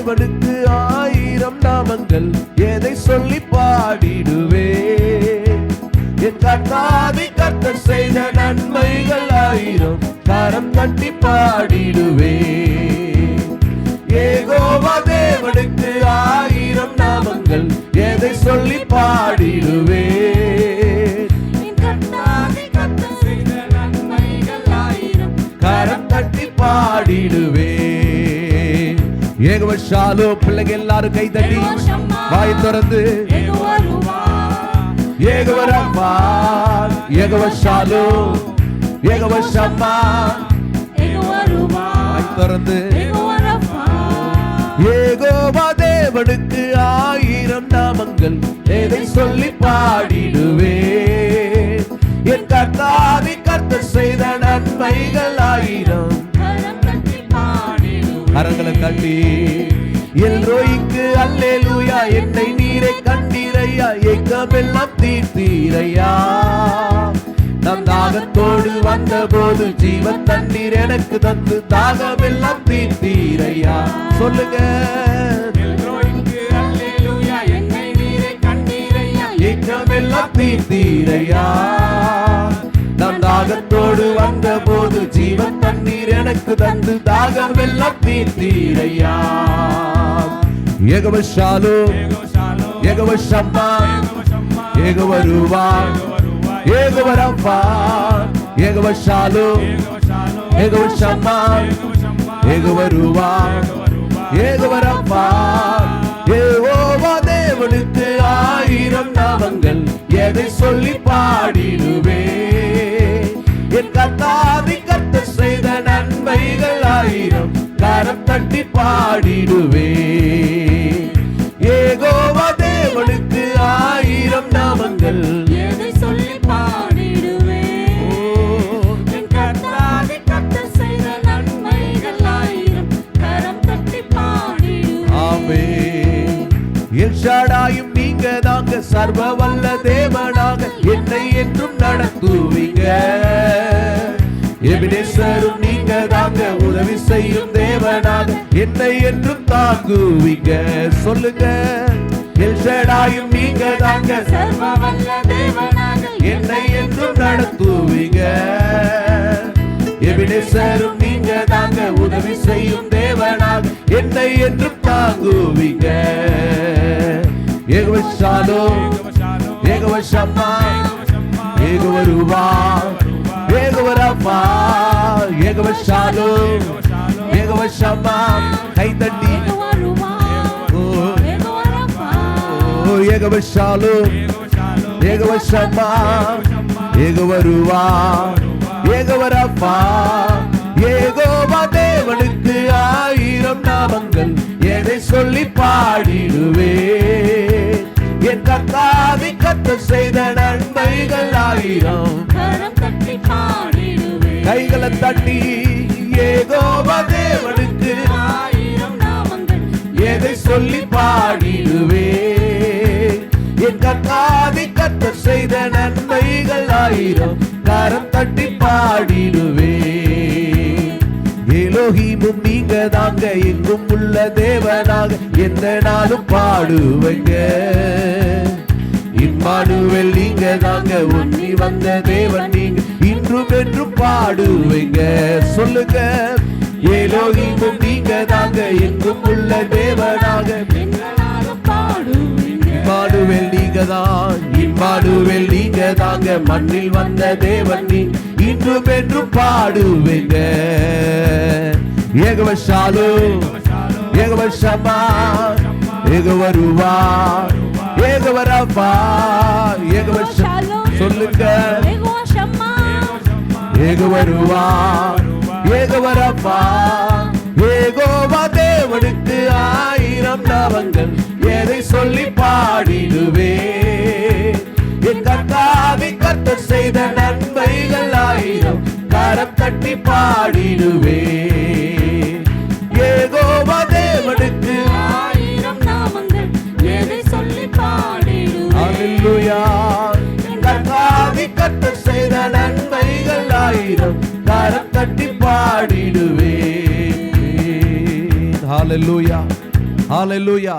தேவனுக்கு ஆயிரம் நாமங்கள், எதை சொல்லி பாடிடுவே. என் கர்த்தாவே கர்த்தர் செய்த நன்மைகள் ஆயிரம், கரம் தட்டி பாடிடுவே. யெகோவா தேவனுக்கு ஆயிரம் நாமங்கள், எதை சொல்லி பாடிடுவே. கரம் தட்டி பாடிடுவே. யெகோவா ஷாலோம். பிள்ளைங்க எல்லாரும் கை தட்டி வாய் திறந்து யெகோவா ரப்பா, யெகோவா ஷாலோம், யெகோவா ஷம்மா, வாய் திறந்து யெகோவா தேவனுக்கு ஆயிரம் நாமங்கள், எதை சொல்லி பாடிடுவே. என் கர்த்தாவே கர்த்தர் செய்த நன்மைகள் ஆயிரம், கரங்களை தட்டி எல்ரோய்க்கு அல்லேலூயா. என்னை நீரை கண்டீரையா, ஏக்கமெல்லாம் தீர்த்தீரையா. நம் தாகத்தோடு வந்த போது ஜீவன் தண்ணீர் எனக்கு தந்து தாகமெல்லாம் தீர்த்தீரையா. சொல்லுங்க, ஏக்கமெல்லாம் தீர்த்தீரையா. நம் தாகத்தோடு வந்த போது ஜீவன் தண்ணீர் எனக்கு தந்து தாகமெல்லாம் தீர்த்தீரையா. யெகோவா ஷாலோம், யெகோவா ஷம்மா, யெகோவா ரூவா, யெகோவா ரப்பா, யெகோவா ஷாலோம், யெகோவா ஷம்மா, யெகோவா ரூவா, யெகோவா ரப்பா. யெகோவா தேவனுக்கு ஆயிரம் நாமங்கள், எதை சொல்லி பாடிடுவே. என் கர்த்தாவே கர்த்தர் செய்த நன்மைகள் ஆயிரம், கரம் தட்டி பாடிடுவே. யெகோவா தேவனுக்கு ஆயிரம் நாமங்கள், எதை சொல்லி பாடிடுவே. என் கர்த்தாவே கர்த்தர் செய்த நன்மைகள் ஆயிரம், கரம் தட்டி பாடிடுவே. ஆமென். எல்ஷடாயும் நீங்க தாங்க, சர்வ வல்ல தேவனாக என்னை என்றும் நடத்துவீங்க. எபினேசரும் நீங்க தாங்க, உதவி செய்யும் தேவனாக என்னை என்றும் தாங்குவீங்க. சொல்லுங்க, எல்ஷடாயும் நீங்க தாங்க, சர்வ வல்ல தேவனாக என்னை என்றும் நடத்துவீங்க. எபினேசரும் நீங்க தாங்க, உதவி செய்யும் தேவனாக என்னை என்றும் தாங்குவீங்க. யெகோவா ஷாலோம், யெகோவா ஷம்மா, யெகோவா ரூவா, யெகோவா ரப்பா, யெகோவா ஷாலோம், யெகோவா ஷம்மா. கை தட்டி யெகோவா ரூவா, யெகோவா ரப்பா, யெகோவா ஷாலோம், யெகோவா ஷம்மா, யெகோவா ரூவா, யெகோவா ரப்பா. யெகோவா தேவனுக்கு ஆயிரம் நாமங்கள், எதை சொல்லி பாடிடுவே. என் கர்த்தாவே கர்த்தர் செய்த நன்மைகள் ஆயிரம், கரம் தட்டி பாடிடுவே. கைகளை தட்டி யெகோவா தேவனுக்கு ஆயிரம் நாமங்கள், எதை சொல்லி பாடிடுவே. என் கர்த்தாவே கர்த்தர் செய்த நன்மைகள் ஆயிரம், கரம் தட்டி பாடிடுவே. எலோஹீமும் நீங்க தாங்க, எங்கும் உள்ள தேவனாக எந்த நாளும் பாடுவங்க. இம்மானுவேல் நீங்க தாங்க, ஒன்னி வந்த தேவன் நீங்க, இன்றும் என்றும் பாடுவீங்க. சொல்லுங்க, எலோஹீமும் நீங்க தாங்க, எங்கும் உள்ள தேவனாக என்னாலும் பாடுவீங்க. இம்மானுவேல் நீங்க தான், இம்மானுவேல் நீங்க தாங்க, மண்ணில் வந்த தேவன் நீ, இன்றும் என்றும் பாடுவீங்க. யெகோவா ஷாலோம், யெகோவா ஷம்மா, யெகோவா ரூவா, யெகோவா ரப்பா, யெகோவா ஷாலோம். சொல்லுங்க, யெகோவா ஷம்மா, யெகோவா ரூவா, யெகோவா ரப்பா. யெகோவா தேவனுக்கு ஆயிரம் நாமங்கள், எதை சொல்லி பாடிடுவே. என் கர்த்தாவே கர்த்தர் செய்த நன்மைகள் ஆயிரம், கரம் தட்டி பாடிடுவே. யெகோவா தேவனுக்கு ஆயிரம் நாமங்கள், எதை சொல்லி பாடிடுவே. அல்லேலூயா. கர்த்தாவே கர்த்தர் செய்த நன்மைகள் ஆயிரம், கரம் தட்டி பாடிடுவே. ஹல்லேலூயா. ஹalleluya.